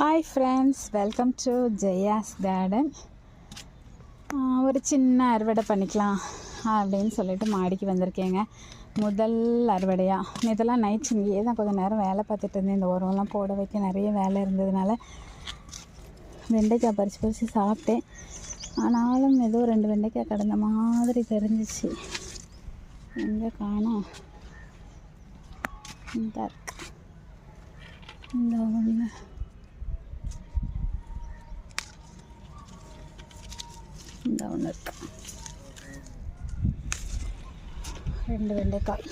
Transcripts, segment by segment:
Hi friends, welcome to Jaya's garden. ஒரு சின்ன அறுவடை பண்ணிக்கலாம் அப்படின்னு சொல்லிட்டு மாடிக்கு வந்திருக்கேங்க. முதல் அறுவடையாக இதெல்லாம் நைட் இங்கேயே தான் கொஞ்சம் நேரம் வேலை பார்த்துட்டு இருந்தேன். இந்த உரம்லாம் போட வைக்க நிறைய வேலை இருந்ததுனால வெண்டைக்காய் பறித்து சாப்பிட்டேன். ஆனாலும் ஏதோ 2 வெண்டைக்காய் கடந்த மாதிரி தெரிஞ்சிச்சு. எங்கே காணோம்? இந்த ஒன்று இந்த ஒன்று இருக்கு. 2 வெண்டைக்காய்.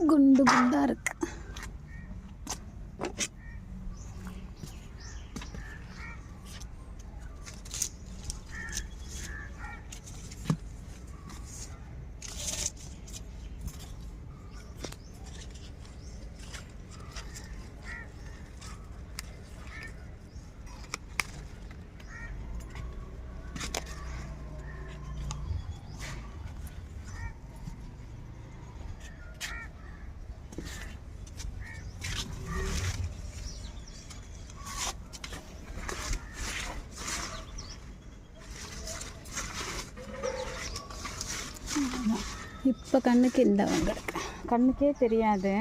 குண்டு குண்டாக இருக்கு. இப்போ கண்ணுக்கு இந்த கிடக்கு, கண்ணுக்கே தெரியாது.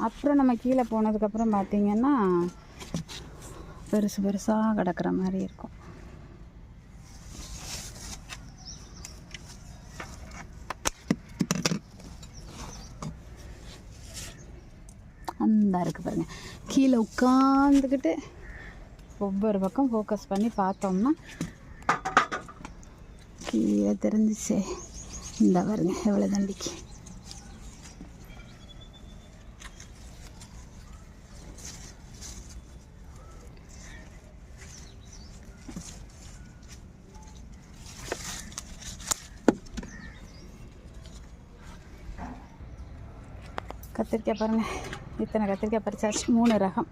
அப்புறம் நம்ம கீழே போனதுக்கப்புறம் பார்த்திங்கன்னா பெருசாக கிடக்கிற மாதிரி இருக்கும். அந்த இருக்குது பாருங்கள். கீழே உட்காந்துக்கிட்டு ஒவ்வொரு பக்கம் ஃபோக்கஸ் பண்ணி பார்த்தோம்னா கீழே தெரிஞ்சிச்சே. இந்த பாருங்க எவ்வளோ தண்டிக்கு. கத்திரிக்காய் பாருங்கள், இத்தனை கத்திரிக்காய் பறிச்சாச்சு. 3 ரகம்.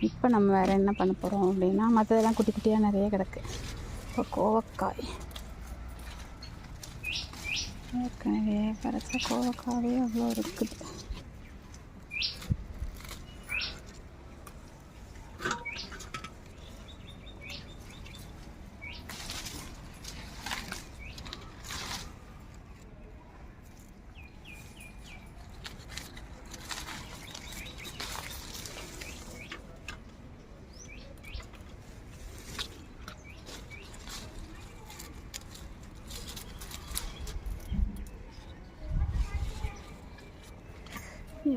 இப்போ நம்ம வேறு என்ன பண்ண போகிறோம் அப்படின்னா, மற்றதெல்லாம் குட்டி குட்டியாக நிறைய கிடக்கு. இப்போ கோவக்காய் ஏற்கனவே பறிச்ச கோவக்காவே அவ்வளோ இருக்குது.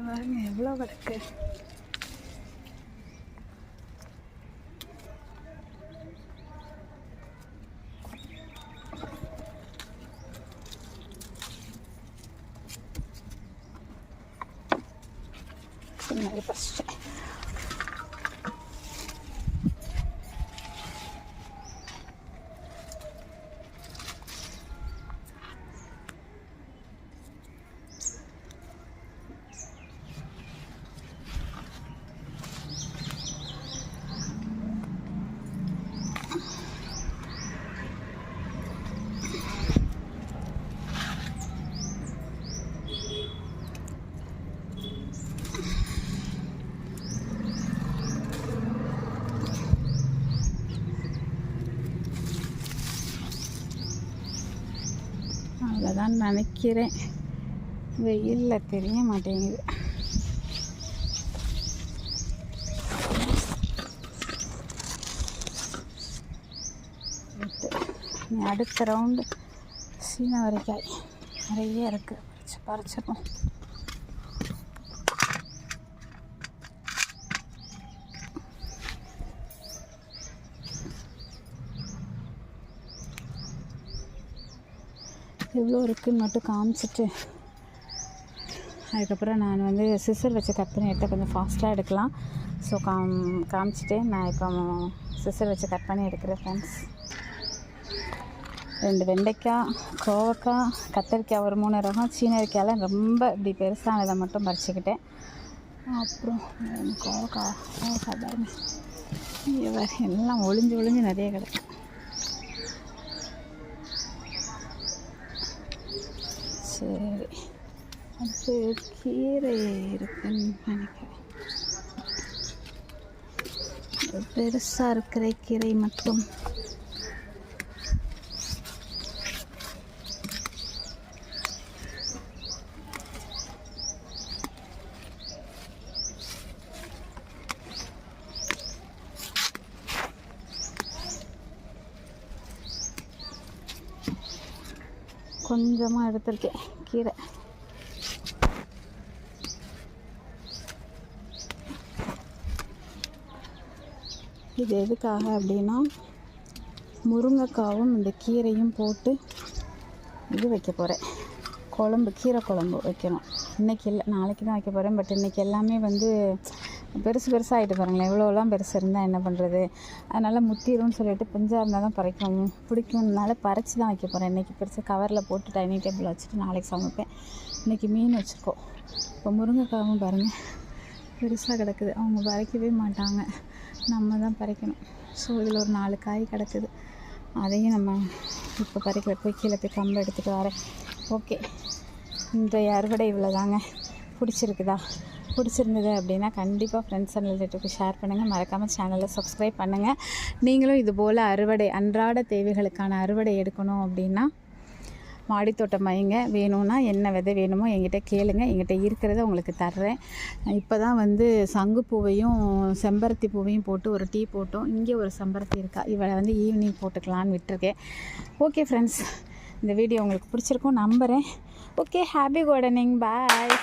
பாருங்க எவ்வளோ கிடக்கு. ஃபஸ்ட்டு அவ்வளோதான் நினைக்கிறேன். வெயிலில் தெரிய மாட்டேங்குது. அடுத்த ரவுண்டு சீனவரைக்காய் நிறைய இருக்குது, பறிச்சிடணும். எவ்வளோ இருக்குதுன்னு மட்டும் காமிச்சிட்டு அதுக்கப்புறம் நான் வந்து சிசர் வச்சு கட் பண்ணி எடுத்தால் கொஞ்சம் ஃபாஸ்ட்டாக எடுக்கலாம். ஸோ காமிச்சிட்டு நான் இப்போ சிசர் வச்சு கட் பண்ணி எடுக்கிறேன் ஃப்ரெண்ட்ஸ். 2 வெண்டைக்காய், கோவக்காய், கத்திரிக்காய் ஒரு 3 ரகம், சீனரிக்காயெல்லாம் ரொம்ப இப்படி பெருசானதை மட்டும் பறிச்சுக்கிட்டேன். அப்புறம் கோவக்காய் பாருங்க, எல்லாம் ஒளிஞ்சு நிறைய கிடக்கு. சரி, அடுத்து கீரை இருக்குன்னு நினைக்கிறேன். பெருசாக இருக்கிற கீரை மட்டும் கொஞ்சமாக எடுத்திருக்கேன் கீரை. இது எதுக்காக அப்படின்னா முருங்கைக்காவும் இந்த கீரையும் போட்டு இது வைக்க போகிறேன், கீரை குழம்பு வைக்கணும். இன்றைக்கி இல்லை, நாளைக்கு தான் வைக்க போகிறேன். பட் இன்றைக்கி எல்லாமே வந்து பெருசாகிட்டு பாருங்களேன், எவ்வளோலாம் பெருசு இருந்தால் என்ன பண்ணுறது. அதனால் முத்திரும்னு சொல்லிட்டு பிஞ்சாக இருந்தால் தான் பறிக்கணும் பிடிக்கும்னால பறித்து தான் வைக்க போகிறேன். இன்றைக்கி பெருசு கவரில் போட்டு டைனிங் டேபிளில் வச்சுட்டு நாளைக்கு சமைப்பேன். இன்றைக்கி மீன் வச்சுருக்கோம். இப்போ முருங்கைக்காவும் பாருங்கள் பெருசாக கிடக்குது, அவங்க பறிக்கவே மாட்டாங்க, நம்ம தான் பறிக்கணும். ஸோ இதில் ஒரு 4 காய் கிடக்குது, அதையும் நம்ம இப்போ பறிக்கிற போய் கீழே போய் கம்பை எடுத்துகிட்டு வரேன். ஓகே, இன்றைய அறுவடை இவ்வளோதாங்க. பிடிச்சிருந்தது அப்படின்னா கண்டிப்பாக ஃப்ரெண்ட்ஸ் அண்ட் ரிலேட்டிவ்க்கு ஷேர் பண்ணுங்கள். மறக்காமல் சேனலை சப்ஸ்கிரைப் பண்ணுங்கள். நீங்களும் இதுபோல் அன்றாட தேவைகளுக்கான அறுவடை எடுக்கணும் அப்படின்னா மாடித்தோட்டம் வைங்க. வேணும்னா என்ன விதை வேணுமோ என்கிட்ட கேளுங்க, என்கிட்ட இருக்கிறத உங்களுக்கு தர்றேன். இப்போ தான் வந்து சங்குப்பூவையும் செம்பருத்தி பூவையும் போட்டு ஒரு டீ போட்டோம். இங்கே ஒரு செம்பருத்தி இருக்கா, இவளை வந்து ஈவினிங் போட்டுக்கலான்னு விட்டுருக்கேன். ஓகே ஃப்ரெண்ட்ஸ், இந்த வீடியோ உங்களுக்கு பிடிச்சிருக்கும் நம்புகிறேன். ஓகே, ஹாப்பி கார்டனிங், பாய்.